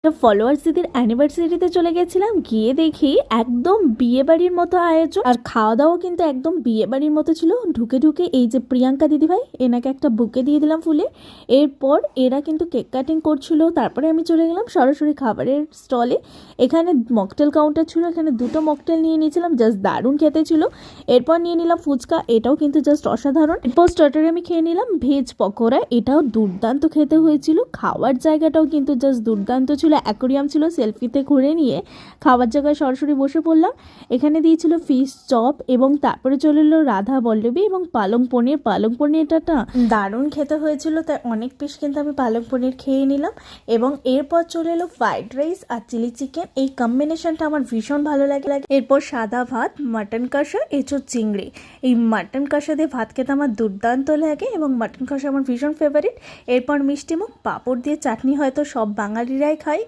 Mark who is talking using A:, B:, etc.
A: তো ফলোয়ার্স দিদির অ্যানিভার্সারিতে চলে গেছিলাম, গিয়ে দেখি একদম বিয়ে বাড়ির মতো আয়োজন, আর খাওয়া দাওয়া কিন্তু একদম বিয়ে বাড়ির মতো ছিল। ঢুকে ঢুকে এই যে প্রিয়াঙ্কা দিদিভাই, এনাকে একটা বুকে দিয়ে দিলাম ফুলে। এরপর এরা কিন্তু কেক কাটিং করছিল। তারপরে আমি চলে গেলাম সরাসরি খাবারের স্টলে। এখানে মকটেল কাউন্টার ছিল, এখানে দুটো মকটেল নিয়ে নিয়েছিলাম, জাস্ট দারুণ খেতে ছিল। এরপর নিয়ে নিলাম ফুচকা, এটাও কিন্তু জাস্ট অসাধারণ। এরপর স্টার্টারে আমি খেয়ে নিলাম ভেজ পকোড়া, এটাও দুর্দান্ত খেতে হয়েছিল। খাওয়ার জায়গাটাও কিন্তু জাস্ট দুর্দান্ত ছিল, অ্যাকোরিয়াম ছিল, সেলফিতে ঘুরে নিয়ে খাবার জায়গায় সরাসরি বসে পড়লাম। এখানে দিয়েছিল ফিশ চপ, এবং তারপরে চলে এলো রাধা বল্লভী এবং পালং পনির। পালং পনিরটা দারুণ খেতে হয়েছিল, তাই অনেক পিস কিন্তু আমি পালং পনির খেয়ে নিলাম। এবং এরপর চলে এলো ফ্রাইড রাইস আর চিলি চিকেন, এই কম্বিনেশনটা আমার ভীষণ ভালো লাগে। এরপর সাদা ভাত, মাটন কষা, এঁচোড় চিংড়ি। এই মাটন কষা দিয়ে ভাত খেতে আমার দুর্দান্ত লাগে, এবং মাটন কষা আমার ভীষণ ফেভারিট। এরপর মিষ্টিমুখ, পাঁপড় দিয়ে চাটনি হয়তো সব বাঙালিরাই খায়।